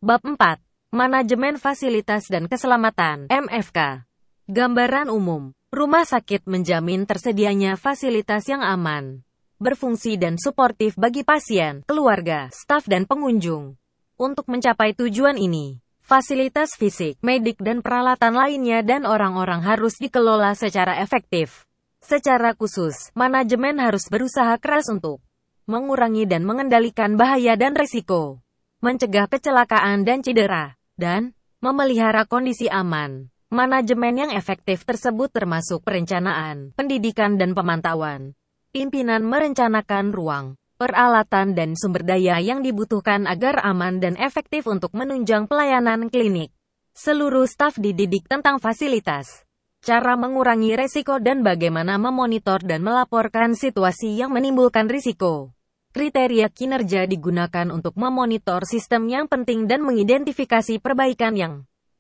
Bab 4. Manajemen Fasilitas dan Keselamatan (MFK). Gambaran umum. Rumah sakit menjamin tersedianya fasilitas yang aman, berfungsi dan suportif bagi pasien, keluarga, staf dan pengunjung. Untuk mencapai tujuan ini, fasilitas fisik, medik dan peralatan lainnya dan orang-orang harus dikelola secara efektif. Secara khusus, manajemen harus berusaha keras untuk mengurangi dan mengendalikan bahaya dan risiko, mencegah kecelakaan dan cedera, dan memelihara kondisi aman. Manajemen yang efektif tersebut termasuk perencanaan, pendidikan dan pemantauan. Pimpinan merencanakan ruang, peralatan dan sumber daya yang dibutuhkan agar aman dan efektif untuk menunjang pelayanan klinik. Seluruh staf dididik tentang fasilitas, cara mengurangi risiko dan bagaimana memonitor dan melaporkan situasi yang menimbulkan risiko. Kriteria kinerja digunakan untuk memonitor sistem yang penting dan mengidentifikasi perbaikan yang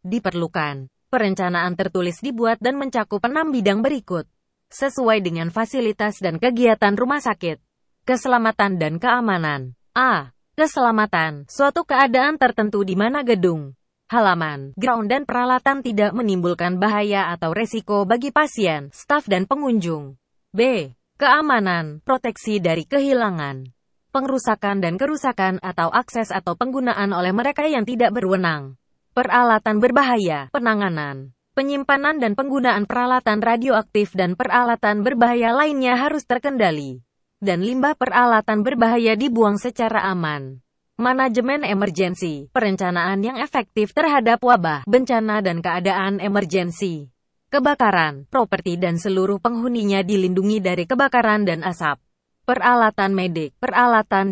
diperlukan. Perencanaan tertulis dibuat dan mencakup 6 bidang berikut, sesuai dengan fasilitas dan kegiatan rumah sakit. Keselamatan dan keamanan. A. Keselamatan, suatu keadaan tertentu di mana gedung, halaman, ground dan peralatan tidak menimbulkan bahaya atau resiko bagi pasien, staf dan pengunjung. B. Keamanan, proteksi dari kehilangan, pengrusakan dan kerusakan atau akses atau penggunaan oleh mereka yang tidak berwenang. Peralatan berbahaya, penanganan, penyimpanan dan penggunaan peralatan radioaktif dan peralatan berbahaya lainnya harus terkendali, dan limbah peralatan berbahaya dibuang secara aman. Manajemen emergensi, perencanaan yang efektif terhadap wabah, bencana dan keadaan emergensi. Kebakaran, properti dan seluruh penghuninya dilindungi dari kebakaran dan asap. Peralatan medik, peralatan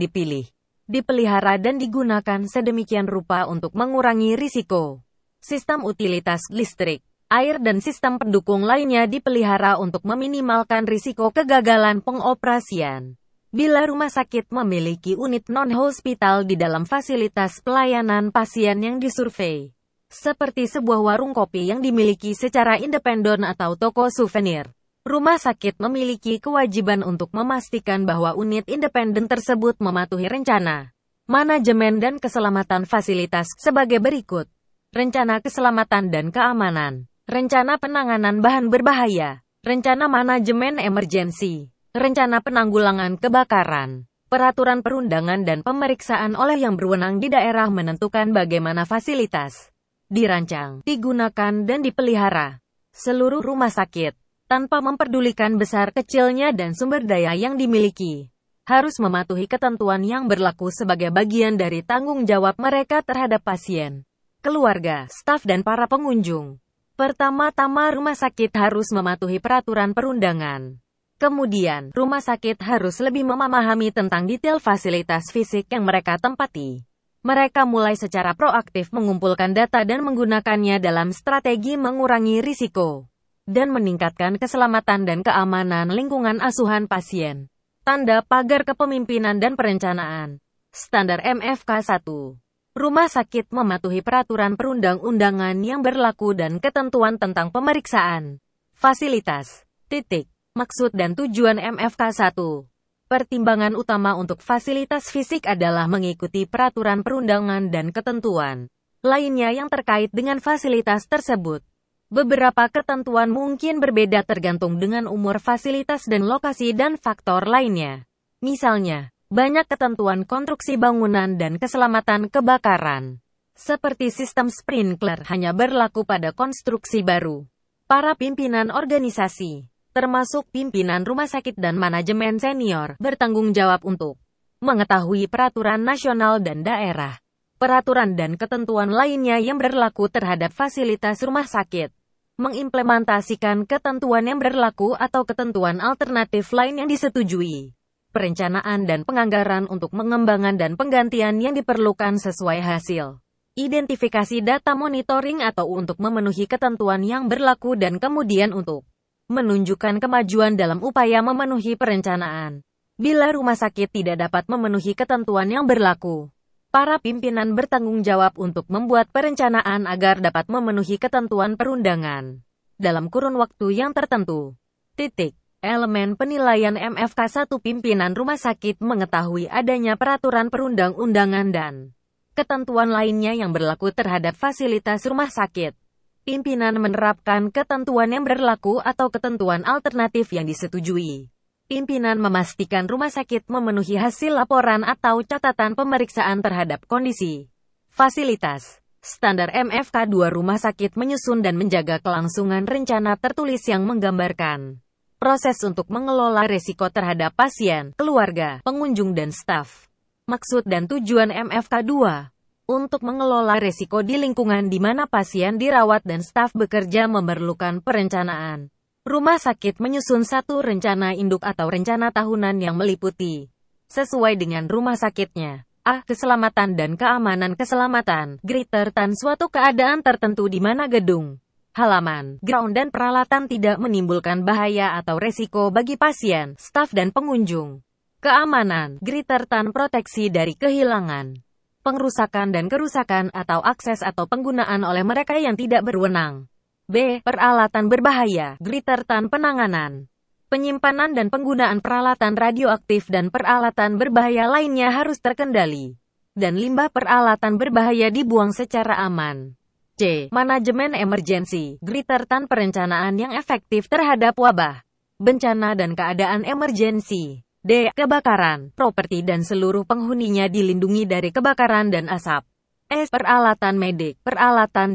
dipelihara dan digunakan sedemikian rupa untuk mengurangi risiko. Sistem utilitas listrik, air dan sistem pendukung lainnya dipelihara untuk meminimalkan risiko kegagalan pengoperasian. Bila rumah sakit memiliki unit non-hospital di dalam fasilitas pelayanan pasien yang disurvei, seperti sebuah warung kopi yang dimiliki secara independen atau toko souvenir, rumah sakit memiliki kewajiban untuk memastikan bahwa unit independen tersebut mematuhi rencana manajemen dan keselamatan fasilitas sebagai berikut. Rencana keselamatan dan keamanan, rencana penanganan bahan berbahaya, rencana manajemen emergensi, rencana penanggulangan kebakaran, peraturan perundangan dan pemeriksaan oleh yang berwenang di daerah menentukan bagaimana fasilitas dirancang, digunakan dan dipelihara. Seluruh rumah sakit, tanpa memperdulikan besar kecilnya dan sumber daya yang dimiliki, harus mematuhi ketentuan yang berlaku sebagai bagian dari tanggung jawab mereka terhadap pasien, keluarga, staf dan para pengunjung. Pertama-tama rumah sakit harus mematuhi peraturan perundangan. Kemudian, rumah sakit harus lebih memahami tentang detail fasilitas fisik yang mereka tempati. Mereka mulai secara proaktif mengumpulkan data dan menggunakannya dalam strategi mengurangi risiko dan meningkatkan keselamatan dan keamanan lingkungan asuhan pasien. Tanda pagar kepemimpinan dan perencanaan. Standar MFK 1. Rumah sakit mematuhi peraturan perundang-undangan yang berlaku dan ketentuan tentang pemeriksaan fasilitas. Maksud dan tujuan MFK 1. Pertimbangan utama untuk fasilitas fisik adalah mengikuti peraturan perundangan dan ketentuan lainnya yang terkait dengan fasilitas tersebut. Beberapa ketentuan mungkin berbeda tergantung dengan umur fasilitas dan lokasi dan faktor lainnya. Misalnya, banyak ketentuan konstruksi bangunan dan keselamatan kebakaran, seperti sistem sprinkler, hanya berlaku pada konstruksi baru. Para pimpinan organisasi, termasuk pimpinan rumah sakit dan manajemen senior, bertanggung jawab untuk mengetahui peraturan nasional dan daerah, peraturan dan ketentuan lainnya yang berlaku terhadap fasilitas rumah sakit, mengimplementasikan ketentuan yang berlaku atau ketentuan alternatif lain yang disetujui, perencanaan dan penganggaran untuk pengembangan dan penggantian yang diperlukan sesuai hasil identifikasi data monitoring atau untuk memenuhi ketentuan yang berlaku dan kemudian untuk menunjukkan kemajuan dalam upaya memenuhi perencanaan. Bila rumah sakit tidak dapat memenuhi ketentuan yang berlaku, para pimpinan bertanggung jawab untuk membuat perencanaan agar dapat memenuhi ketentuan perundangan dalam kurun waktu yang tertentu. Elemen penilaian MFK 1. Pimpinan rumah sakit mengetahui adanya peraturan perundang-undangan dan Ketentuan lainnya yang berlaku terhadap fasilitas rumah sakit. Pimpinan menerapkan ketentuan yang berlaku atau ketentuan alternatif yang disetujui. Pimpinan memastikan rumah sakit memenuhi hasil laporan atau catatan pemeriksaan terhadap kondisi, fasilitas, standar MFK 2 rumah sakit menyusun dan menjaga kelangsungan rencana tertulis yang menggambarkan proses untuk mengelola risiko terhadap pasien, keluarga, pengunjung dan staf. Maksud dan tujuan MFK 2 untuk mengelola risiko di lingkungan di mana pasien dirawat dan staf bekerja memerlukan perencanaan. Rumah sakit menyusun satu rencana induk atau rencana tahunan yang meliputi, sesuai dengan rumah sakitnya, A. Keselamatan dan keamanan. Keselamatan, greater suatu keadaan tertentu di mana gedung, halaman, ground dan peralatan tidak menimbulkan bahaya atau resiko bagi pasien, staf dan pengunjung. Keamanan, greater proteksi dari kehilangan, pengrusakan dan kerusakan atau akses atau penggunaan oleh mereka yang tidak berwenang. B. Peralatan berbahaya, greater penanganan, penyimpanan dan penggunaan peralatan radioaktif dan peralatan berbahaya lainnya harus terkendali, dan limbah peralatan berbahaya dibuang secara aman. C. Manajemen emergensi, greater perencanaan yang efektif terhadap wabah, bencana dan keadaan emergensi. D. Kebakaran, properti dan seluruh penghuninya dilindungi dari kebakaran dan asap. S. Peralatan medik, peralatan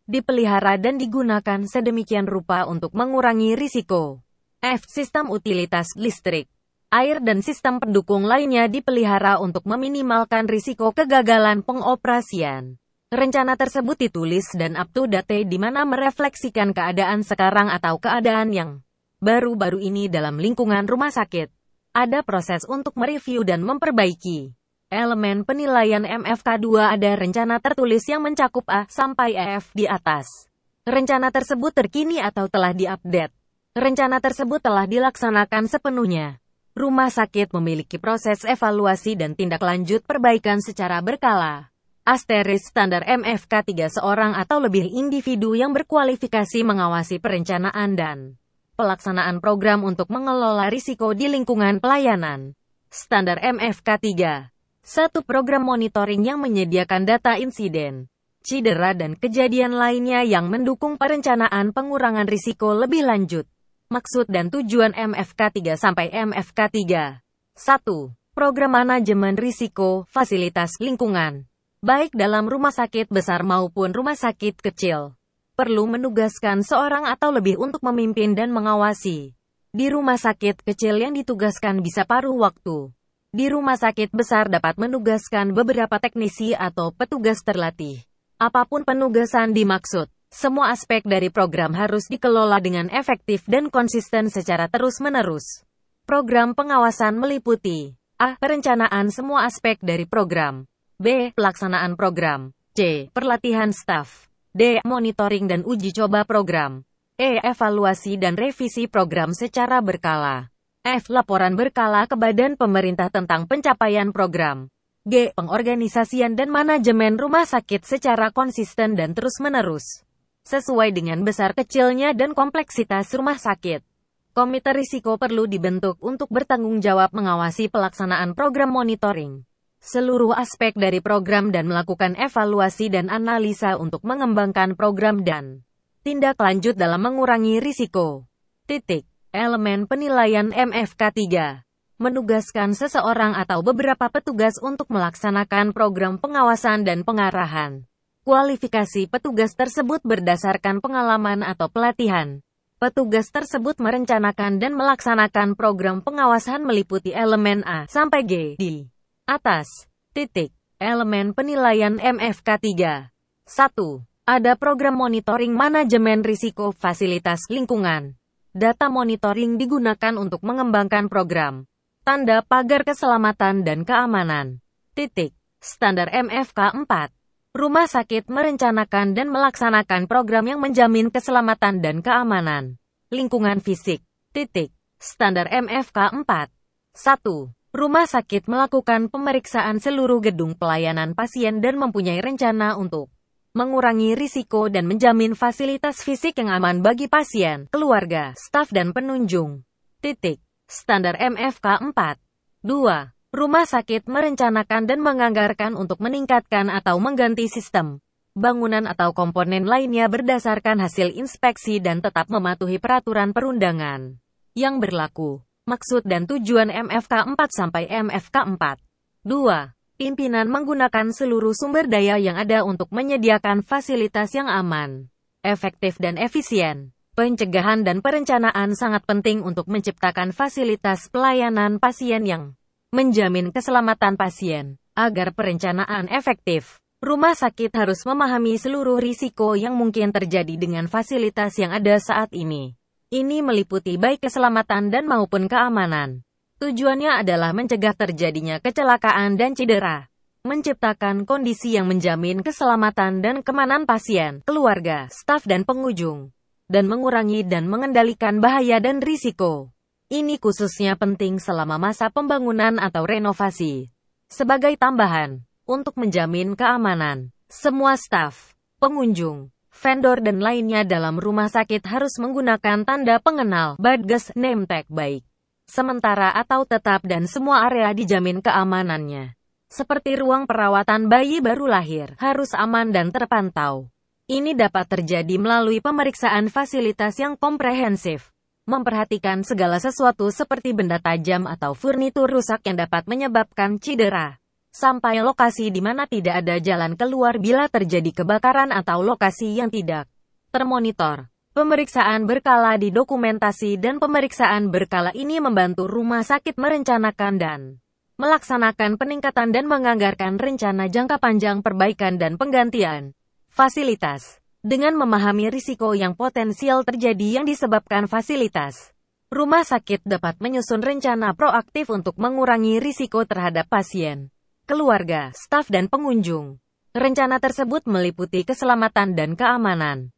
dipelihara dan digunakan sedemikian rupa untuk mengurangi risiko. F. Sistem utilitas listrik, air dan sistem pendukung lainnya dipelihara untuk meminimalkan risiko kegagalan pengoperasian. Rencana tersebut ditulis dan up to date di mana merefleksikan keadaan sekarang atau keadaan yang baru-baru ini dalam lingkungan rumah sakit. Ada proses untuk mereview dan memperbaiki. Elemen penilaian MFK 2 ada rencana tertulis yang mencakup A sampai F di atas. Rencana tersebut terkini atau telah diupdate. Rencana tersebut telah dilaksanakan sepenuhnya. Rumah sakit memiliki proses evaluasi dan tindak lanjut perbaikan secara berkala. Asterisk standar MFK 3 seorang atau lebih individu yang berkualifikasi mengawasi perencanaan dan pelaksanaan program untuk mengelola risiko di lingkungan pelayanan. Standar MFK 3. 1. Program monitoring yang menyediakan data insiden, cedera dan kejadian lainnya yang mendukung perencanaan pengurangan risiko lebih lanjut. Maksud dan tujuan MFK 3 sampai MFK 3. 1. Program manajemen risiko, fasilitas lingkungan, baik dalam rumah sakit besar maupun rumah sakit kecil, perlu menugaskan seorang atau lebih untuk memimpin dan mengawasi. Di rumah sakit kecil yang ditugaskan bisa paruh waktu. Di rumah sakit besar dapat menugaskan beberapa teknisi atau petugas terlatih. Apapun penugasan dimaksud, semua aspek dari program harus dikelola dengan efektif dan konsisten secara terus-menerus. Program pengawasan meliputi A. Perencanaan semua aspek dari program. B. Pelaksanaan program. C. Pelatihan staf. D. Monitoring dan uji coba program. E. Evaluasi dan revisi program secara berkala. F. Laporan berkala ke badan pemerintah tentang pencapaian program. G. Pengorganisasian dan manajemen rumah sakit secara konsisten dan terus-menerus, sesuai dengan besar kecilnya dan kompleksitas rumah sakit. Komite risiko perlu dibentuk untuk bertanggung jawab mengawasi pelaksanaan program monitoring seluruh aspek dari program dan melakukan evaluasi dan analisa untuk mengembangkan program dan tindak lanjut dalam mengurangi risiko. Elemen penilaian MFK 3. Menugaskan seseorang atau beberapa petugas untuk melaksanakan program pengawasan dan pengarahan. Kualifikasi petugas tersebut berdasarkan pengalaman atau pelatihan. Petugas tersebut merencanakan dan melaksanakan program pengawasan meliputi elemen A sampai G di atas. Elemen penilaian MFK 3. 1. Ada program monitoring manajemen risiko fasilitas lingkungan. Data monitoring digunakan untuk mengembangkan program. Tanda pagar keselamatan dan keamanan. Standar MFK 4. Rumah sakit merencanakan dan melaksanakan program yang menjamin keselamatan dan keamanan lingkungan fisik. Standar MFK 4. 1. Rumah sakit melakukan pemeriksaan seluruh gedung pelayanan pasien dan mempunyai rencana untuk mengurangi risiko dan menjamin fasilitas fisik yang aman bagi pasien, keluarga, staf dan penunjung. Standar MFK 4. 2. Rumah sakit merencanakan dan menganggarkan untuk meningkatkan atau mengganti sistem, bangunan atau komponen lainnya berdasarkan hasil inspeksi dan tetap mematuhi peraturan perundangan yang berlaku. Maksud dan tujuan MFK 4 sampai MFK 4. 2. Pimpinan menggunakan seluruh sumber daya yang ada untuk menyediakan fasilitas yang aman, efektif dan efisien. Pencegahan dan perencanaan sangat penting untuk menciptakan fasilitas pelayanan pasien yang menjamin keselamatan pasien. Agar perencanaan efektif, rumah sakit harus memahami seluruh risiko yang mungkin terjadi dengan fasilitas yang ada saat ini. Ini meliputi baik keselamatan dan maupun keamanan. Tujuannya adalah mencegah terjadinya kecelakaan dan cedera, menciptakan kondisi yang menjamin keselamatan dan keamanan pasien, keluarga, staf dan pengunjung, dan mengurangi dan mengendalikan bahaya dan risiko. Ini khususnya penting selama masa pembangunan atau renovasi. Sebagai tambahan, untuk menjamin keamanan, semua staf, pengunjung, vendor dan lainnya dalam rumah sakit harus menggunakan tanda pengenal Badges name tag baik sementara atau tetap dan semua area dijamin keamanannya. Seperti ruang perawatan bayi baru lahir harus aman dan terpantau. Ini dapat terjadi melalui pemeriksaan fasilitas yang komprehensif, memperhatikan segala sesuatu seperti benda tajam atau furnitur rusak yang dapat menyebabkan cedera, sampai lokasi di mana tidak ada jalan keluar bila terjadi kebakaran atau lokasi yang tidak termonitor. Pemeriksaan berkala didokumentasi dan pemeriksaan berkala ini membantu rumah sakit merencanakan dan melaksanakan peningkatan dan menganggarkan rencana jangka panjang perbaikan dan penggantian fasilitas. Dengan memahami risiko yang potensial terjadi yang disebabkan fasilitas, rumah sakit dapat menyusun rencana proaktif untuk mengurangi risiko terhadap pasien, keluarga, staf dan pengunjung. Rencana tersebut meliputi keselamatan dan keamanan.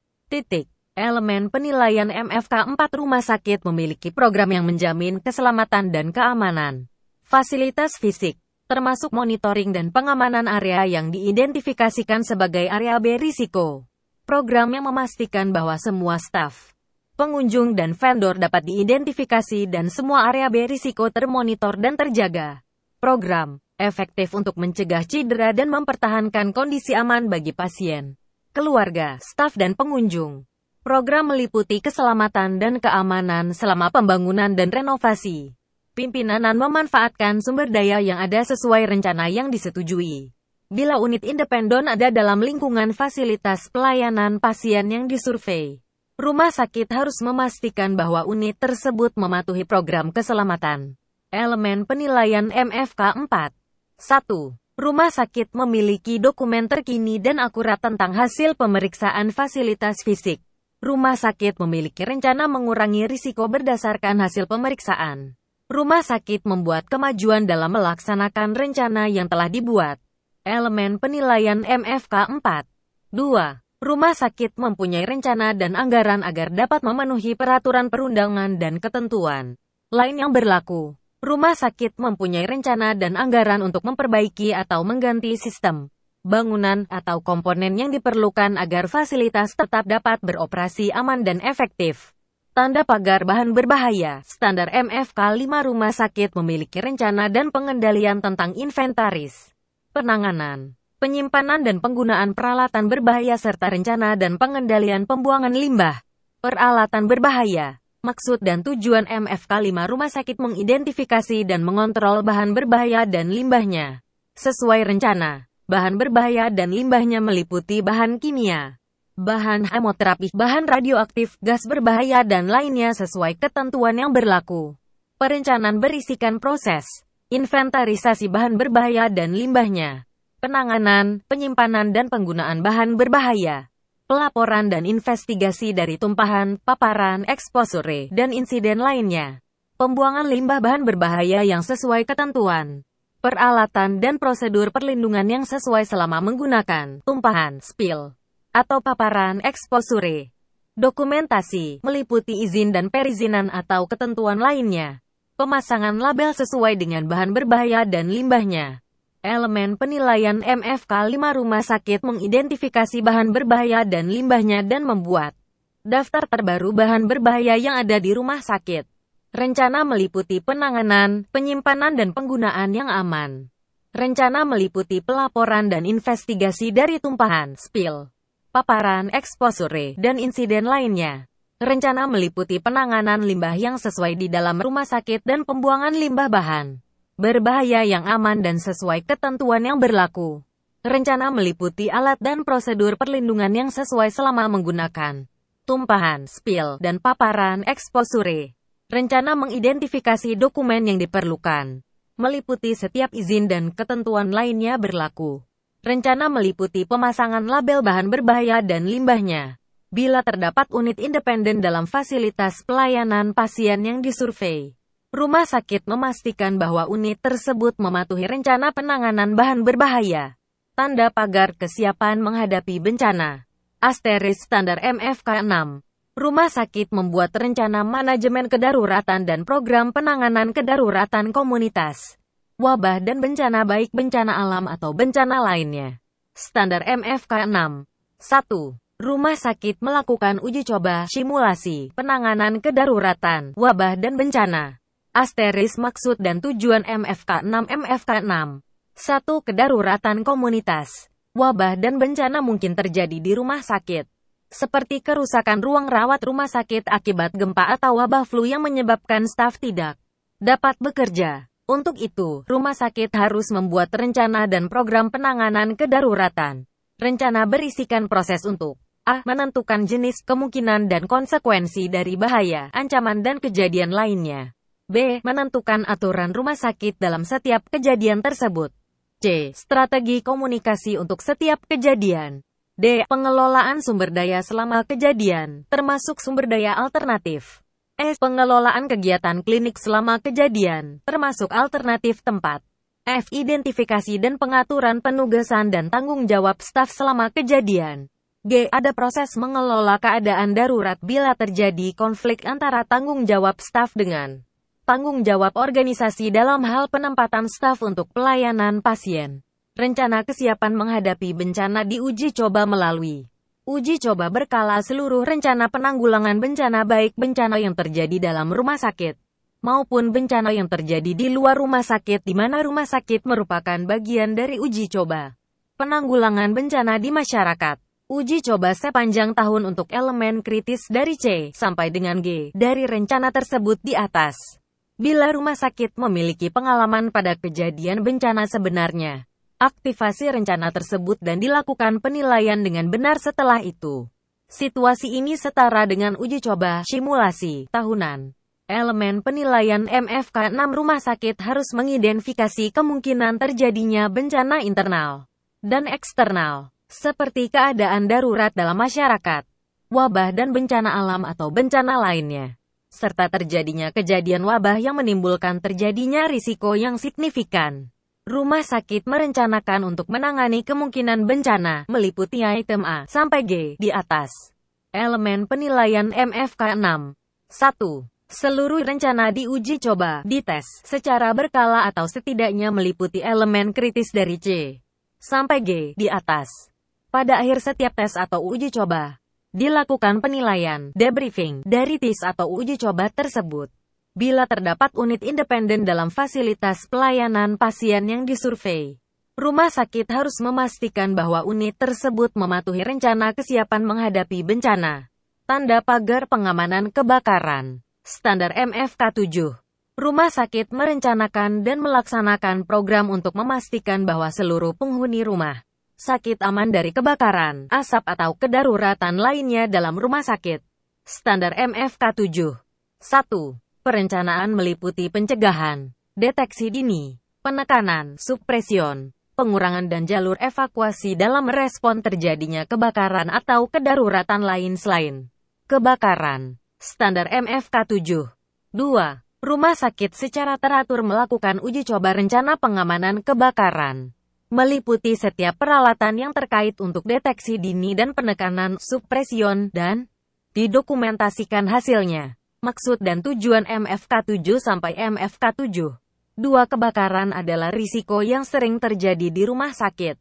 Elemen penilaian MFK 4 rumah sakit memiliki program yang menjamin keselamatan dan keamanan. Fasilitas fisik, termasuk monitoring dan pengamanan area yang diidentifikasikan sebagai area berisiko. Program yang memastikan bahwa semua staf, pengunjung dan vendor dapat diidentifikasi dan semua area berisiko termonitor dan terjaga. Program efektif untuk mencegah cedera dan mempertahankan kondisi aman bagi pasien, keluarga, staf dan pengunjung. Program meliputi keselamatan dan keamanan selama pembangunan dan renovasi. Pimpinan memanfaatkan sumber daya yang ada sesuai rencana yang disetujui. Bila unit independen ada dalam lingkungan fasilitas pelayanan pasien yang disurvei, rumah sakit harus memastikan bahwa unit tersebut mematuhi program keselamatan. Elemen penilaian MFK 4. 1. Rumah sakit memiliki dokumen terkini dan akurat tentang hasil pemeriksaan fasilitas fisik. Rumah sakit memiliki rencana mengurangi risiko berdasarkan hasil pemeriksaan. Rumah sakit membuat kemajuan dalam melaksanakan rencana yang telah dibuat. Elemen penilaian MFK 4. 2. Rumah sakit mempunyai rencana dan anggaran agar dapat memenuhi peraturan perundangan dan ketentuan lain yang berlaku. Rumah sakit mempunyai rencana dan anggaran untuk memperbaiki atau mengganti sistem, bangunan, atau komponen yang diperlukan agar fasilitas tetap dapat beroperasi aman dan efektif. Tanda pagar bahan berbahaya, standar MFK 5 rumah sakit memiliki rencana dan pengendalian tentang inventaris, penanganan, penyimpanan dan penggunaan peralatan berbahaya serta rencana dan pengendalian pembuangan limbah. Peralatan berbahaya. Maksud dan tujuan MFK 5 rumah sakit mengidentifikasi dan mengontrol bahan berbahaya dan limbahnya. Sesuai rencana, bahan berbahaya dan limbahnya meliputi bahan kimia, bahan hemoterapi, bahan radioaktif, gas berbahaya dan lainnya sesuai ketentuan yang berlaku. Perencanaan berisikan proses, inventarisasi bahan berbahaya dan limbahnya, penanganan, penyimpanan dan penggunaan bahan berbahaya, pelaporan dan investigasi dari tumpahan, paparan, eksposure, dan insiden lainnya, pembuangan limbah bahan berbahaya yang sesuai ketentuan, peralatan dan prosedur perlindungan yang sesuai selama menggunakan tumpahan, spill, atau paparan eksposure. Dokumentasi, meliputi izin dan perizinan atau ketentuan lainnya. Pemasangan label sesuai dengan bahan berbahaya dan limbahnya. Elemen penilaian MFK 5 rumah sakit mengidentifikasi bahan berbahaya dan limbahnya dan membuat daftar terbaru bahan berbahaya yang ada di rumah sakit. Rencana meliputi penanganan, penyimpanan dan penggunaan yang aman. Rencana meliputi pelaporan dan investigasi dari tumpahan, spill, paparan, exposure, dan insiden lainnya. Rencana meliputi penanganan limbah yang sesuai di dalam rumah sakit dan pembuangan limbah bahan berbahaya yang aman dan sesuai ketentuan yang berlaku. Rencana meliputi alat dan prosedur perlindungan yang sesuai selama menggunakan tumpahan, spill, dan paparan, exposure. Rencana mengidentifikasi dokumen yang diperlukan. Meliputi setiap izin dan ketentuan lainnya berlaku. Rencana meliputi pemasangan label bahan berbahaya dan limbahnya. Bila terdapat unit independen dalam fasilitas pelayanan pasien yang disurvei, rumah sakit memastikan bahwa unit tersebut mematuhi rencana penanganan bahan berbahaya. Tanda pagar kesiapan menghadapi bencana. Asterisk standar MFK 6. Rumah sakit membuat rencana manajemen kedaruratan dan program penanganan kedaruratan komunitas, wabah dan bencana baik bencana alam atau bencana lainnya. Standar MFK 6. 1. Rumah sakit melakukan uji coba simulasi penanganan kedaruratan, wabah dan bencana. Asterisk maksud dan tujuan MFK 6. MFK 6. 1. Kedaruratan komunitas. Wabah dan bencana mungkin terjadi di rumah sakit, seperti kerusakan ruang rawat rumah sakit akibat gempa atau wabah flu yang menyebabkan staf tidak dapat bekerja. Untuk itu, rumah sakit harus membuat rencana dan program penanganan kedaruratan. Rencana berisikan proses untuk A. Menentukan jenis, kemungkinan dan konsekuensi dari bahaya, ancaman dan kejadian lainnya. B. Menentukan aturan rumah sakit dalam setiap kejadian tersebut. C. Strategi komunikasi untuk setiap kejadian. D. Pengelolaan sumber daya selama kejadian, termasuk sumber daya alternatif. E. Pengelolaan kegiatan klinik selama kejadian, termasuk alternatif tempat. F. Identifikasi dan pengaturan penugasan dan tanggung jawab staf selama kejadian. G. Ada proses mengelola keadaan darurat bila terjadi konflik antara tanggung jawab staf dengan tanggung jawab organisasi dalam hal penempatan staf untuk pelayanan pasien. Rencana kesiapan menghadapi bencana diuji coba melalui uji coba berkala seluruh rencana penanggulangan bencana baik bencana yang terjadi dalam rumah sakit maupun bencana yang terjadi di luar rumah sakit di mana rumah sakit merupakan bagian dari uji coba penanggulangan bencana di masyarakat. Uji coba sepanjang tahun untuk elemen kritis dari C sampai dengan G dari rencana tersebut di atas. Bila rumah sakit memiliki pengalaman pada kejadian bencana sebenarnya, aktivasi rencana tersebut dan dilakukan penilaian dengan benar setelah itu. Situasi ini setara dengan uji coba simulasi tahunan. Elemen penilaian MFK 6 rumah sakit harus mengidentifikasi kemungkinan terjadinya bencana internal dan eksternal, seperti keadaan darurat dalam masyarakat, wabah dan bencana alam atau bencana lainnya, serta terjadinya kejadian wabah yang menimbulkan terjadinya risiko yang signifikan. Rumah sakit merencanakan untuk menangani kemungkinan bencana, meliputi item A sampai G di atas. Elemen penilaian MFK 6. 1. Seluruh rencana diuji coba, dites, secara berkala atau setidaknya meliputi elemen kritis dari C sampai G di atas. Pada akhir setiap tes atau uji coba, dilakukan penilaian, debriefing, dari tes atau uji coba tersebut. Bila terdapat unit independen dalam fasilitas pelayanan pasien yang disurvei, rumah sakit harus memastikan bahwa unit tersebut mematuhi rencana kesiapan menghadapi bencana. Tanda pagar pengamanan kebakaran. Standar MFK 7. Rumah sakit merencanakan dan melaksanakan program untuk memastikan bahwa seluruh penghuni rumah sakit aman dari kebakaran, asap atau kedaruratan lainnya dalam rumah sakit. Standar MFK 7. 1. Perencanaan meliputi pencegahan, deteksi dini, penekanan, supresion, pengurangan dan jalur evakuasi dalam merespon terjadinya kebakaran atau kedaruratan lain selain kebakaran. Standar MFK 7. 2. Rumah sakit secara teratur melakukan uji coba rencana pengamanan kebakaran, meliputi setiap peralatan yang terkait untuk deteksi dini dan penekanan supresion dan didokumentasikan hasilnya. Maksud dan tujuan MFK 7 sampai MFK 7. 2. Kebakaran adalah risiko yang sering terjadi di rumah sakit.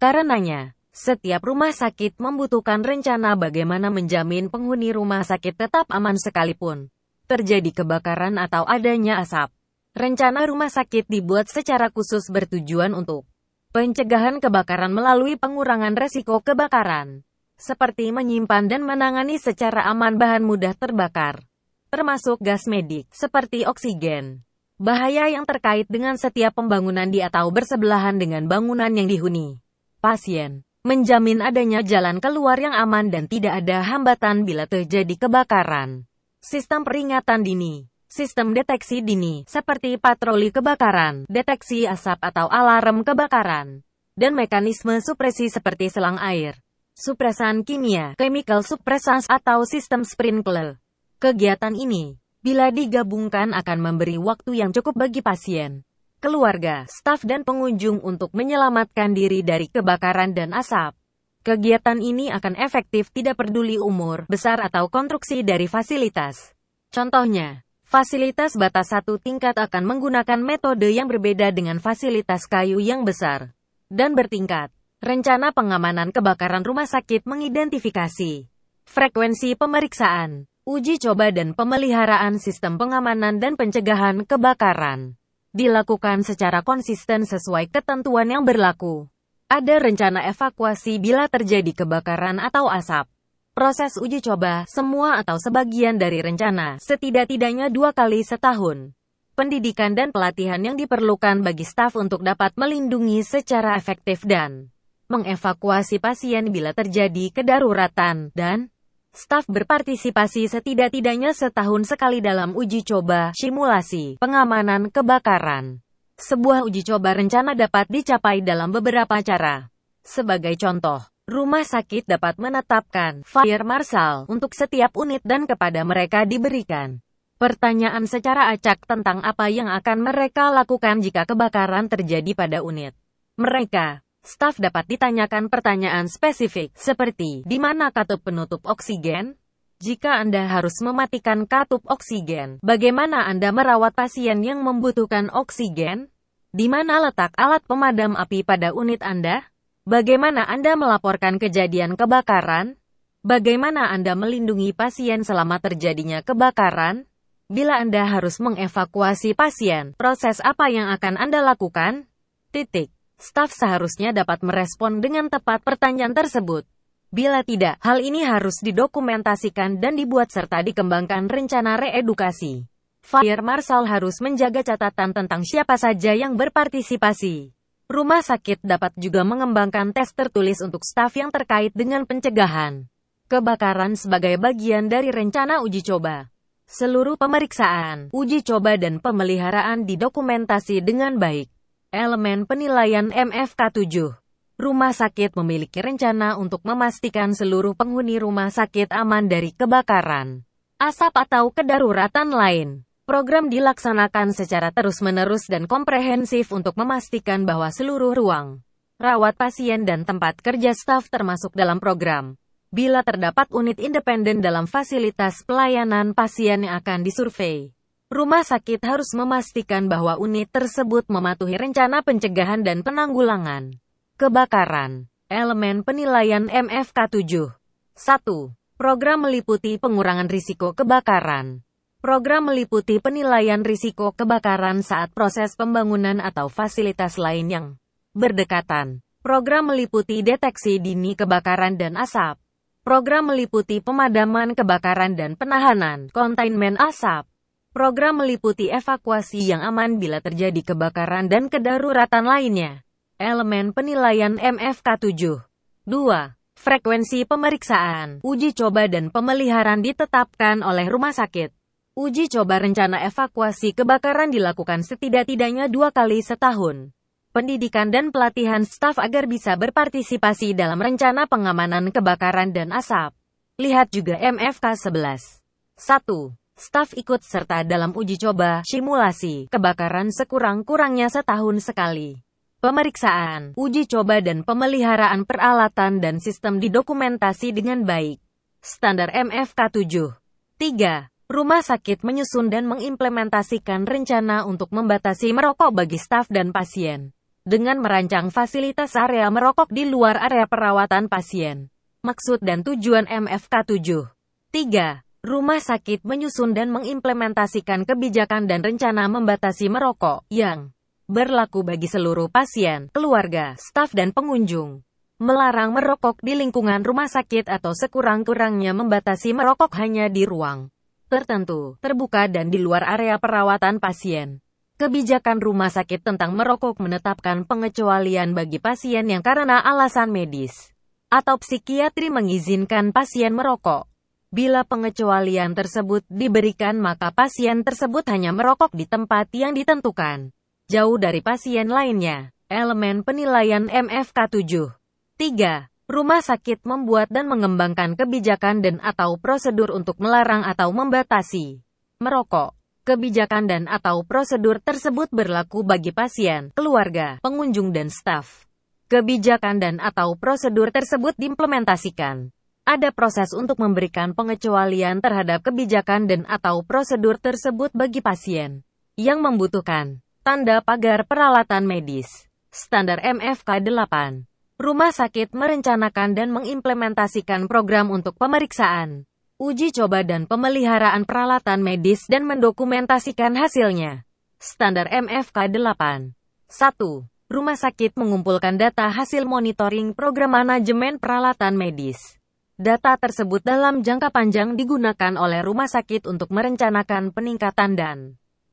Karenanya, setiap rumah sakit membutuhkan rencana bagaimana menjamin penghuni rumah sakit tetap aman sekalipun terjadi kebakaran atau adanya asap. Rencana rumah sakit dibuat secara khusus bertujuan untuk pencegahan kebakaran melalui pengurangan resiko kebakaran, seperti menyimpan dan menangani secara aman bahan mudah terbakar, termasuk gas medik, seperti oksigen. Bahaya yang terkait dengan setiap pembangunan di atau bersebelahan dengan bangunan yang dihuni pasien. Menjamin adanya jalan keluar yang aman dan tidak ada hambatan bila terjadi kebakaran. Sistem peringatan dini. Sistem deteksi dini, seperti patroli kebakaran, deteksi asap atau alarm kebakaran, dan mekanisme supresi seperti selang air, supresan kimia, chemical suppressants atau sistem sprinkler. Kegiatan ini, bila digabungkan akan memberi waktu yang cukup bagi pasien, keluarga, staf dan pengunjung untuk menyelamatkan diri dari kebakaran dan asap. Kegiatan ini akan efektif tidak peduli umur, besar atau konstruksi dari fasilitas. Contohnya, fasilitas batas satu tingkat akan menggunakan metode yang berbeda dengan fasilitas kayu yang besar dan bertingkat. Rencana pengamanan kebakaran rumah sakit mengidentifikasi frekuensi pemeriksaan, uji coba dan pemeliharaan sistem pengamanan dan pencegahan kebakaran dilakukan secara konsisten sesuai ketentuan yang berlaku. Ada rencana evakuasi bila terjadi kebakaran atau asap. Proses uji coba, semua atau sebagian dari rencana, setidak-tidaknya 2 kali setahun. Pendidikan dan pelatihan yang diperlukan bagi staf untuk dapat melindungi secara efektif dan mengevakuasi pasien bila terjadi kedaruratan, dan staf berpartisipasi setidak-tidaknya setahun sekali dalam uji coba, simulasi, pengamanan kebakaran. Sebuah uji coba rencana dapat dicapai dalam beberapa cara. Sebagai contoh, rumah sakit dapat menetapkan fire marshal untuk setiap unit dan kepada mereka diberikan pertanyaan secara acak tentang apa yang akan mereka lakukan jika kebakaran terjadi pada unit mereka. Staf dapat ditanyakan pertanyaan spesifik, seperti, di mana katup penutup oksigen? Jika Anda harus mematikan katup oksigen, bagaimana Anda merawat pasien yang membutuhkan oksigen? Di mana letak alat pemadam api pada unit Anda? Bagaimana Anda melaporkan kejadian kebakaran? Bagaimana Anda melindungi pasien selama terjadinya kebakaran? Bila Anda harus mengevakuasi pasien, proses apa yang akan Anda lakukan? Staf seharusnya dapat merespon dengan tepat pertanyaan tersebut. Bila tidak, hal ini harus didokumentasikan dan dibuat serta dikembangkan rencana reedukasi. Fire marshal harus menjaga catatan tentang siapa saja yang berpartisipasi. Rumah sakit dapat juga mengembangkan tes tertulis untuk staf yang terkait dengan pencegahan kebakaran sebagai bagian dari rencana uji coba. Seluruh pemeriksaan, uji coba dan pemeliharaan didokumentasi dengan baik. Elemen penilaian MFK 7. Rumah sakit memiliki rencana untuk memastikan seluruh penghuni rumah sakit aman dari kebakaran, asap atau kedaruratan lain. Program dilaksanakan secara terus-menerus dan komprehensif untuk memastikan bahwa seluruh ruang rawat pasien dan tempat kerja staf termasuk dalam program. Bila terdapat unit independen dalam fasilitas pelayanan pasien yang akan disurvei, rumah sakit harus memastikan bahwa unit tersebut mematuhi rencana pencegahan dan penanggulangan kebakaran. Elemen penilaian MFK 7. 1. Program meliputi pengurangan risiko kebakaran. Program meliputi penilaian risiko kebakaran saat proses pembangunan atau fasilitas lain yang berdekatan. Program meliputi deteksi dini kebakaran dan asap. Program meliputi pemadaman kebakaran dan penahanan, containment asap. Program meliputi evakuasi yang aman bila terjadi kebakaran dan kedaruratan lainnya. Elemen penilaian MFK 7. 2. Frekuensi pemeriksaan, uji coba dan pemeliharaan ditetapkan oleh rumah sakit. Uji coba rencana evakuasi kebakaran dilakukan setidak-tidaknya 2 kali setahun. Pendidikan dan pelatihan staf agar bisa berpartisipasi dalam rencana pengamanan kebakaran dan asap. Lihat juga MFK 11. 1. Staf ikut serta dalam uji coba, simulasi, kebakaran sekurang-kurangnya setahun sekali. Pemeriksaan, uji coba dan pemeliharaan peralatan dan sistem didokumentasi dengan baik. Standar MFK 7. 3. Rumah sakit menyusun dan mengimplementasikan rencana untuk membatasi merokok bagi staf dan pasien. Dengan merancang fasilitas area merokok di luar area perawatan pasien. Maksud dan tujuan MFK 7. 3. Rumah sakit menyusun dan mengimplementasikan kebijakan dan rencana membatasi merokok, yang berlaku bagi seluruh pasien, keluarga, staf dan pengunjung. Melarang merokok di lingkungan rumah sakit atau sekurang-kurangnya membatasi merokok hanya di ruang tertentu, terbuka dan di luar area perawatan pasien. Kebijakan rumah sakit tentang merokok menetapkan pengecualian bagi pasien yang karena alasan medis atau psikiatri mengizinkan pasien merokok. Bila pengecualian tersebut diberikan, maka pasien tersebut hanya merokok di tempat yang ditentukan, jauh dari pasien lainnya. Elemen penilaian MFK 7. 3. Rumah sakit membuat dan mengembangkan kebijakan dan atau prosedur untuk melarang atau membatasi merokok. Kebijakan dan atau prosedur tersebut berlaku bagi pasien, keluarga, pengunjung dan staf. Kebijakan dan atau prosedur tersebut diimplementasikan. Ada proses untuk memberikan pengecualian terhadap kebijakan dan atau prosedur tersebut bagi pasien yang membutuhkan. Tanda pagar peralatan medis. Standar MFK 8. Rumah sakit merencanakan dan mengimplementasikan program untuk pemeriksaan, uji coba dan pemeliharaan peralatan medis dan mendokumentasikan hasilnya. Standar MFK 8. 1. Rumah sakit mengumpulkan data hasil monitoring program manajemen peralatan medis. Data tersebut dalam jangka panjang digunakan oleh rumah sakit untuk merencanakan peningkatan dan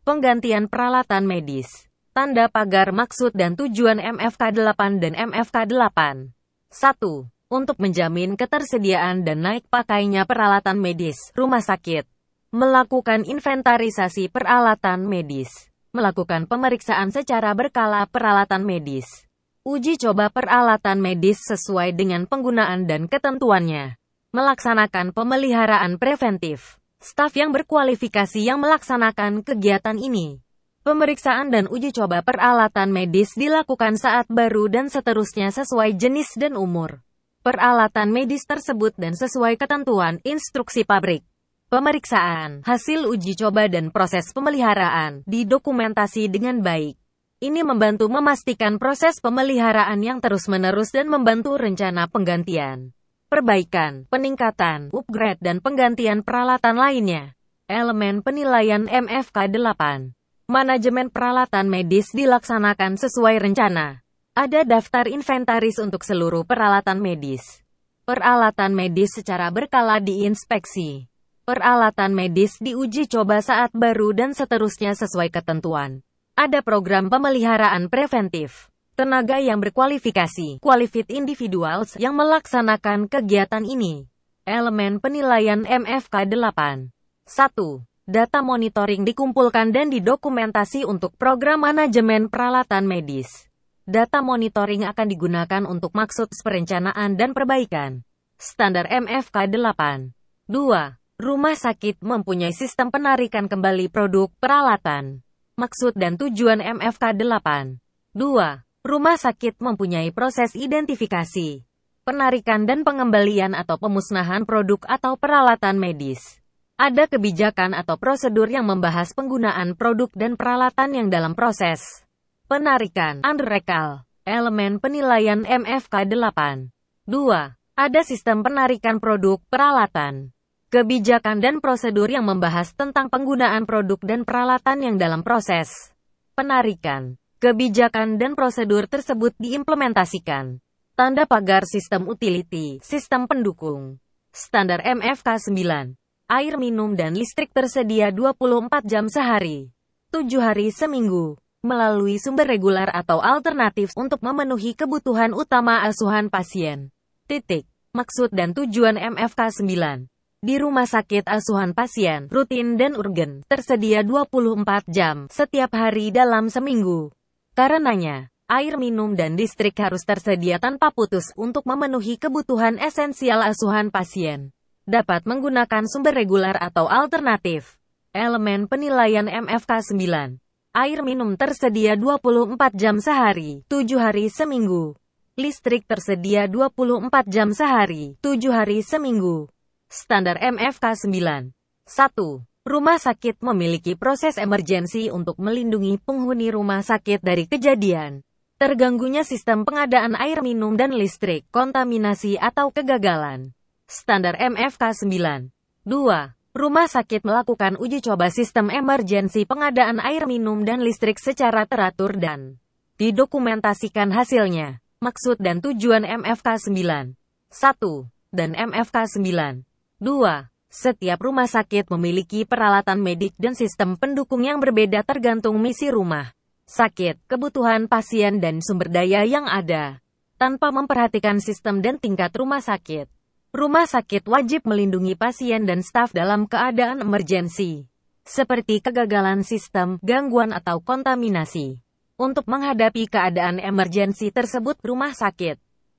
penggantian peralatan medis. Tanda pagar maksud dan tujuan MFK 8 dan MFK 8. 1. Untuk menjamin ketersediaan dan naik pakainya peralatan medis, rumah sakit melakukan inventarisasi peralatan medis, melakukan pemeriksaan secara berkala peralatan medis, uji coba peralatan medis sesuai dengan penggunaan dan ketentuannya, melaksanakan pemeliharaan preventif, staf yang berkualifikasi yang melaksanakan kegiatan ini. Pemeriksaan dan uji coba peralatan medis dilakukan saat baru dan seterusnya sesuai jenis dan umur peralatan medis tersebut dan sesuai ketentuan instruksi pabrik. Pemeriksaan, hasil uji coba dan proses pemeliharaan didokumentasi dengan baik. Ini membantu memastikan proses pemeliharaan yang terus-menerus dan membantu rencana penggantian, perbaikan, peningkatan, upgrade dan penggantian peralatan lainnya. Elemen penilaian MFK 8. Manajemen peralatan medis dilaksanakan sesuai rencana. Ada daftar inventaris untuk seluruh peralatan medis. Peralatan medis secara berkala diinspeksi. Peralatan medis diuji coba saat baru dan seterusnya sesuai ketentuan. Ada program pemeliharaan preventif. Tenaga yang berkualifikasi, qualified individuals yang melaksanakan kegiatan ini. Elemen penilaian MFK 8. 1. Data monitoring dikumpulkan dan didokumentasi untuk program manajemen peralatan medis. Data monitoring akan digunakan untuk maksud perencanaan dan perbaikan. Standar MFK 8. 2. Rumah sakit mempunyai sistem penarikan kembali produk peralatan. Maksud dan tujuan MFK 8. 2. Rumah sakit mempunyai proses identifikasi, penarikan dan pengembalian atau pemusnahan produk atau peralatan medis. Ada kebijakan atau prosedur yang membahas penggunaan produk dan peralatan yang dalam proses penarikan, under recall. Elemen penilaian MFK 8. 2. Ada sistem penarikan produk, peralatan, kebijakan dan prosedur yang membahas tentang penggunaan produk dan peralatan yang dalam proses penarikan. Kebijakan dan prosedur tersebut diimplementasikan. Tanda pagar sistem utility, sistem pendukung. Standar MFK 9. Air minum dan listrik tersedia 24 jam sehari, 7 hari seminggu, melalui sumber reguler atau alternatif untuk memenuhi kebutuhan utama asuhan pasien. Titik. Maksud dan tujuan MFK 9. Di rumah sakit asuhan pasien, rutin dan urgen, tersedia 24 jam setiap hari dalam seminggu. Karenanya, air minum dan listrik harus tersedia tanpa putus untuk memenuhi kebutuhan esensial asuhan pasien. Dapat menggunakan sumber reguler atau alternatif. Elemen penilaian MFK 9. Air minum tersedia 24 jam sehari, 7 hari seminggu. Listrik tersedia 24 jam sehari, 7 hari seminggu. Standar MFK 9. 1. Rumah sakit memiliki proses emergensi untuk melindungi penghuni rumah sakit dari kejadian terganggunya sistem pengadaan air minum dan listrik, kontaminasi atau kegagalan. Standar MFK 9. 2. Rumah sakit melakukan uji coba sistem emergensi pengadaan air minum dan listrik secara teratur dan didokumentasikan hasilnya. Maksud dan tujuan MFK 9. 1. Dan MFK 9. 2. Setiap rumah sakit memiliki peralatan medik dan sistem pendukung yang berbeda tergantung misi rumah sakit, kebutuhan pasien dan sumber daya yang ada. Tanpa memperhatikan sistem dan tingkat rumah sakit, rumah sakit wajib melindungi pasien dan staf dalam keadaan emergensi, seperti kegagalan sistem, gangguan atau kontaminasi. Untuk menghadapi keadaan emergensi tersebut, rumah sakit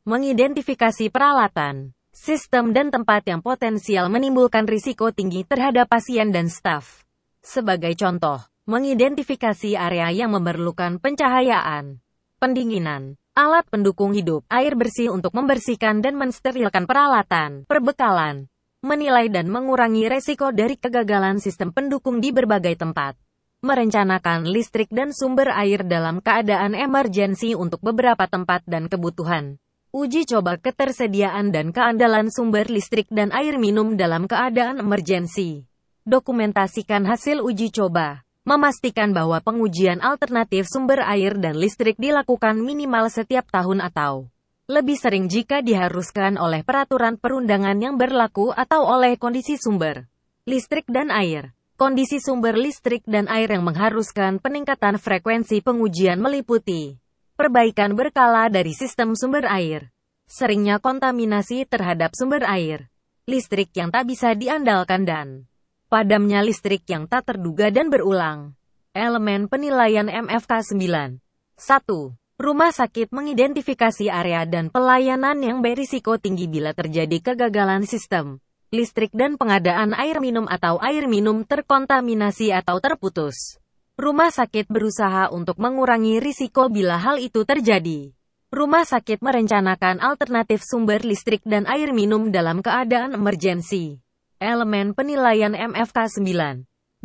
mengidentifikasi peralatan, sistem dan tempat yang potensial menimbulkan risiko tinggi terhadap pasien dan staf. Sebagai contoh, mengidentifikasi area yang memerlukan pencahayaan, pendinginan, alat pendukung hidup, air bersih untuk membersihkan dan mensterilkan peralatan, perbekalan, menilai dan mengurangi resiko dari kegagalan sistem pendukung di berbagai tempat, merencanakan listrik dan sumber air dalam keadaan emergensi untuk beberapa tempat dan kebutuhan, uji coba ketersediaan dan keandalan sumber listrik dan air minum dalam keadaan emergensi, dokumentasikan hasil uji coba. Memastikan bahwa pengujian alternatif sumber air dan listrik dilakukan minimal setiap tahun atau lebih sering jika diharuskan oleh peraturan perundangan yang berlaku atau oleh kondisi sumber listrik dan air. Kondisi sumber listrik dan air yang mengharuskan peningkatan frekuensi pengujian meliputi perbaikan berkala dari sistem sumber air, seringnya kontaminasi terhadap sumber air, listrik yang tak bisa diandalkan dan padamnya listrik yang tak terduga dan berulang. Elemen penilaian MFK 9. 1. Rumah sakit mengidentifikasi area dan pelayanan yang berisiko tinggi bila terjadi kegagalan sistem listrik dan pengadaan air minum atau air minum terkontaminasi atau terputus. Rumah sakit berusaha untuk mengurangi risiko bila hal itu terjadi. Rumah sakit merencanakan alternatif sumber listrik dan air minum dalam keadaan emergensi. Elemen penilaian MFK 9. 2.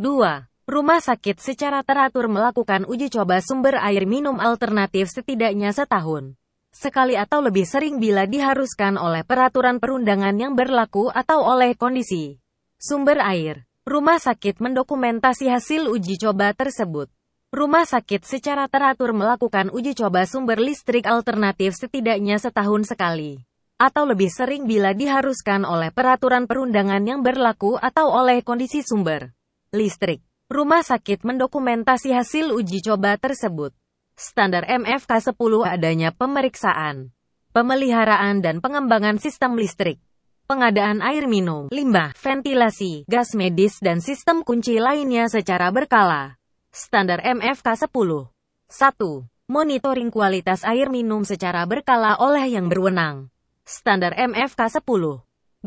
Rumah sakit secara teratur melakukan uji coba sumber air minum alternatif setidaknya setahun sekali atau lebih sering bila diharuskan oleh peraturan perundangan yang berlaku atau oleh kondisi sumber air. Rumah sakit mendokumentasi hasil uji coba tersebut. Rumah sakit secara teratur melakukan uji coba sumber listrik alternatif setidaknya setahun sekali atau lebih sering bila diharuskan oleh peraturan perundangan yang berlaku atau oleh kondisi sumber listrik. Rumah sakit mendokumentasi hasil uji coba tersebut. Standar MFK 10 adanya pemeriksaan, pemeliharaan dan pengembangan sistem listrik, pengadaan air minum, limbah, ventilasi, gas medis dan sistem kunci lainnya secara berkala. Standar MFK 10. 1. Monitoring kualitas air minum secara berkala oleh yang berwenang. Standar MFK 10. 2.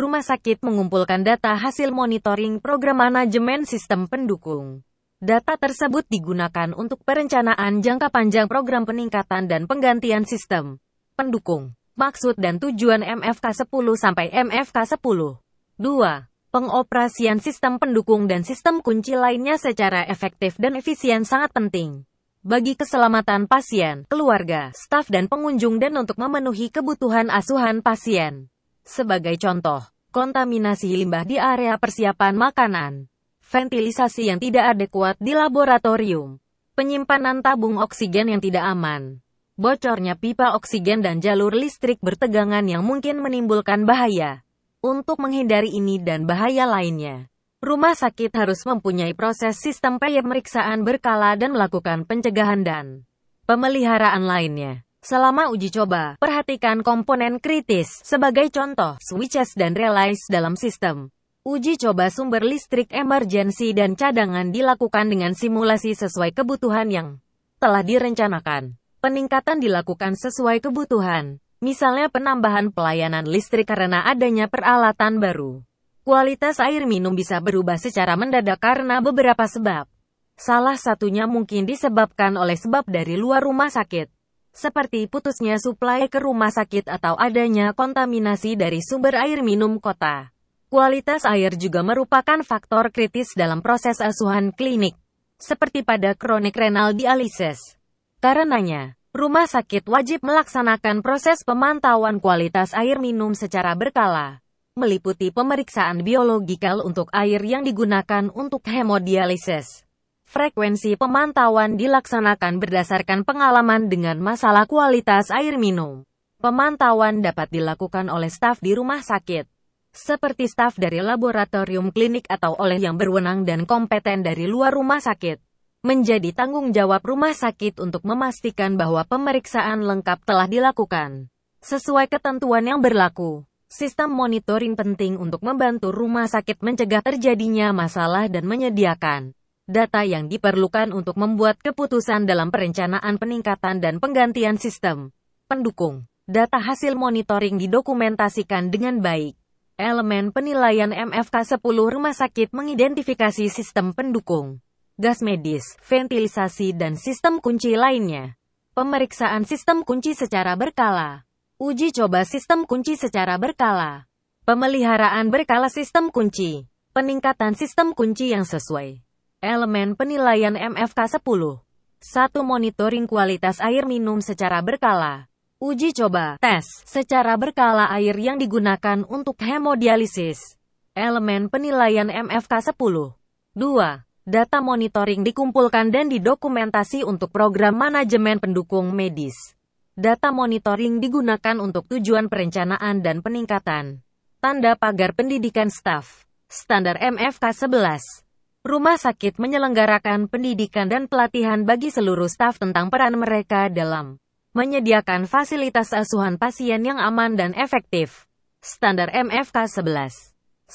Rumah sakit mengumpulkan data hasil monitoring program manajemen sistem pendukung. Data tersebut digunakan untuk perencanaan jangka panjang program peningkatan dan penggantian sistem pendukung. Maksud dan tujuan MFK 10 sampai MFK 10. 2. Pengoperasian sistem pendukung dan sistem kunci lainnya secara efektif dan efisien sangat penting bagi keselamatan pasien, keluarga, staf dan pengunjung dan untuk memenuhi kebutuhan asuhan pasien. Sebagai contoh, kontaminasi limbah di area persiapan makanan, ventilisasi yang tidak adekuat di laboratorium, penyimpanan tabung oksigen yang tidak aman, bocornya pipa oksigen dan jalur listrik bertegangan yang mungkin menimbulkan bahaya. Untuk menghindari ini dan bahaya lainnya, rumah sakit harus mempunyai proses sistem pemeriksaan berkala dan melakukan pencegahan dan pemeliharaan lainnya. Selama uji coba, perhatikan komponen kritis, sebagai contoh, switches dan relays dalam sistem. Uji coba sumber listrik emergensi dan cadangan dilakukan dengan simulasi sesuai kebutuhan yang telah direncanakan. Peningkatan dilakukan sesuai kebutuhan, misalnya penambahan pelayanan listrik karena adanya peralatan baru. Kualitas air minum bisa berubah secara mendadak karena beberapa sebab. Salah satunya mungkin disebabkan oleh sebab dari luar rumah sakit, seperti putusnya suplai ke rumah sakit atau adanya kontaminasi dari sumber air minum kota. Kualitas air juga merupakan faktor kritis dalam proses asuhan klinik, seperti pada chronic renal dialisis. Karenanya, rumah sakit wajib melaksanakan proses pemantauan kualitas air minum secara berkala, meliputi pemeriksaan biologikal untuk air yang digunakan untuk hemodialisis. Frekuensi pemantauan dilaksanakan berdasarkan pengalaman dengan masalah kualitas air minum. Pemantauan dapat dilakukan oleh staf di rumah sakit, seperti staf dari laboratorium klinik atau oleh yang berwenang dan kompeten dari luar rumah sakit. Menjadi tanggung jawab rumah sakit untuk memastikan bahwa pemeriksaan lengkap telah dilakukan sesuai ketentuan yang berlaku. Sistem monitoring penting untuk membantu rumah sakit mencegah terjadinya masalah dan menyediakan data yang diperlukan untuk membuat keputusan dalam perencanaan peningkatan dan penggantian sistem pendukung. Data hasil monitoring didokumentasikan dengan baik. Elemen penilaian MFK 10 rumah sakit mengidentifikasi sistem pendukung, gas medis, ventilasi dan sistem kunci lainnya. Pemeriksaan sistem kunci secara berkala. Uji coba sistem kunci secara berkala. Pemeliharaan berkala sistem kunci. Peningkatan sistem kunci yang sesuai. Elemen penilaian MFK 10. 1. Monitoring kualitas air minum secara berkala. Uji coba, tes, secara berkala air yang digunakan untuk hemodialisis. Elemen penilaian MFK 10. 2. Data monitoring dikumpulkan dan didokumentasi untuk program manajemen pendukung medis. Data monitoring digunakan untuk tujuan perencanaan dan peningkatan. Tanda pagar pendidikan staf. Standar MFK 11. Rumah sakit menyelenggarakan pendidikan dan pelatihan bagi seluruh staf tentang peran mereka dalam menyediakan fasilitas asuhan pasien yang aman dan efektif. Standar MFK 11. 1.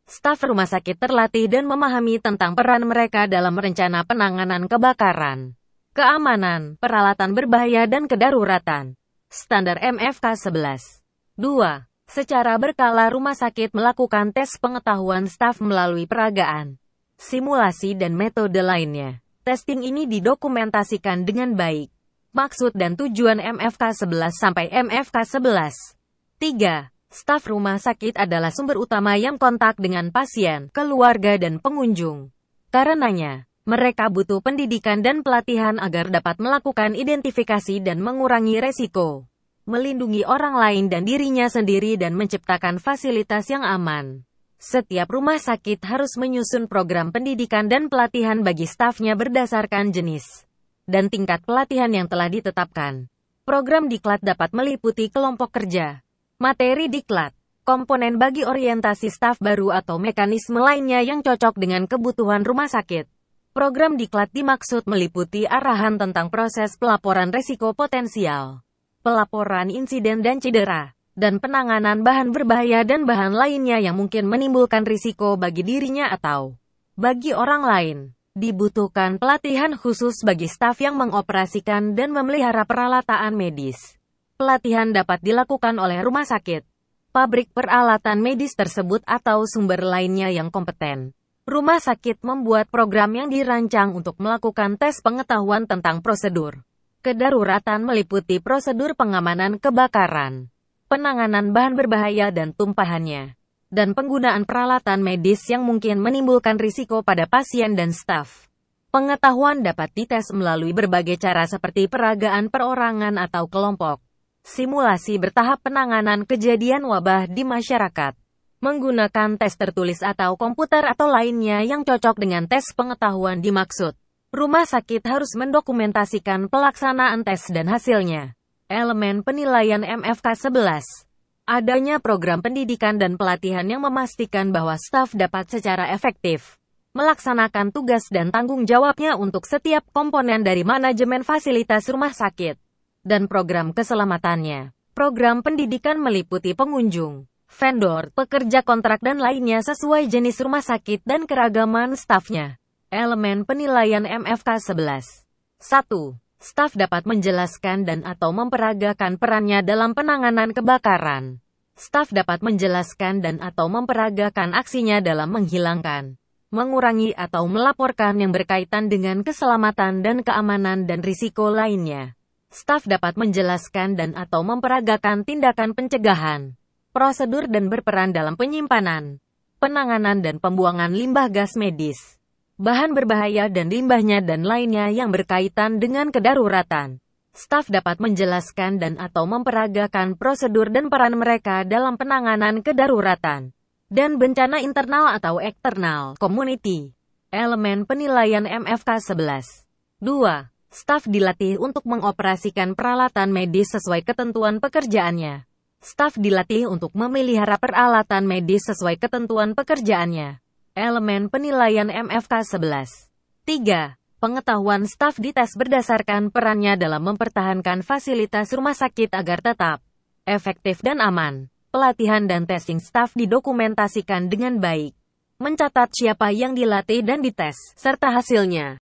Staf rumah sakit terlatih dan memahami tentang peran mereka dalam rencana penanganan kebakaran, keamanan, peralatan berbahaya dan kedaruratan. Standar MFK 11. 2. Secara berkala rumah sakit melakukan tes pengetahuan staf melalui peragaan, simulasi dan metode lainnya. Testing ini didokumentasikan dengan baik. Maksud dan tujuan MFK 11 sampai MFK 11. 3. Staf rumah sakit adalah sumber utama yang kontak dengan pasien, keluarga dan pengunjung. Karenanya, mereka butuh pendidikan dan pelatihan agar dapat melakukan identifikasi dan mengurangi resiko, melindungi orang lain dan dirinya sendiri dan menciptakan fasilitas yang aman. Setiap rumah sakit harus menyusun program pendidikan dan pelatihan bagi stafnya berdasarkan jenis dan tingkat pelatihan yang telah ditetapkan. Program diklat dapat meliputi kelompok kerja, materi diklat, komponen bagi orientasi staf baru atau mekanisme lainnya yang cocok dengan kebutuhan rumah sakit. Program diklat dimaksud meliputi arahan tentang proses pelaporan risiko potensial, pelaporan insiden dan cedera, dan penanganan bahan berbahaya dan bahan lainnya yang mungkin menimbulkan risiko bagi dirinya atau bagi orang lain. Dibutuhkan pelatihan khusus bagi staf yang mengoperasikan dan memelihara peralatan medis. Pelatihan dapat dilakukan oleh rumah sakit, pabrik peralatan medis tersebut atau sumber lainnya yang kompeten. Rumah sakit membuat program yang dirancang untuk melakukan tes pengetahuan tentang prosedur kedaruratan meliputi prosedur pengamanan kebakaran, penanganan bahan berbahaya dan tumpahannya, dan penggunaan peralatan medis yang mungkin menimbulkan risiko pada pasien dan staf. Pengetahuan dapat dites melalui berbagai cara seperti peragaan perorangan atau kelompok, simulasi bertahap penanganan kejadian wabah di masyarakat, menggunakan tes tertulis atau komputer atau lainnya yang cocok dengan tes pengetahuan dimaksud. Rumah sakit harus mendokumentasikan pelaksanaan tes dan hasilnya. Elemen penilaian MFK 11. Adanya program pendidikan dan pelatihan yang memastikan bahwa staf dapat secara efektif melaksanakan tugas dan tanggung jawabnya untuk setiap komponen dari manajemen fasilitas rumah sakit dan program keselamatannya. Program pendidikan meliputi pengunjung, vendor, pekerja kontrak dan lainnya sesuai jenis rumah sakit dan keragaman stafnya. Elemen penilaian MFK 11. 1. Staf dapat menjelaskan dan atau memperagakan perannya dalam penanganan kebakaran. Staf dapat menjelaskan dan atau memperagakan aksinya dalam menghilangkan, mengurangi atau melaporkan yang berkaitan dengan keselamatan dan keamanan dan risiko lainnya. Staf dapat menjelaskan dan atau memperagakan tindakan pencegahan, prosedur dan berperan dalam penyimpanan, penanganan dan pembuangan limbah gas medis, bahan berbahaya dan limbahnya dan lainnya yang berkaitan dengan kedaruratan. Staf dapat menjelaskan dan atau memperagakan prosedur dan peran mereka dalam penanganan kedaruratan dan bencana internal atau eksternal community. Elemen penilaian MFK 11. 2. Staf dilatih untuk mengoperasikan peralatan medis sesuai ketentuan pekerjaannya. Staf dilatih untuk memelihara peralatan medis sesuai ketentuan pekerjaannya. Elemen penilaian MFK 11. 3. Pengetahuan staf dites berdasarkan perannya dalam mempertahankan fasilitas rumah sakit agar tetap efektif dan aman. Pelatihan dan testing staf didokumentasikan dengan baik. Mencatat siapa yang dilatih dan dites, serta hasilnya.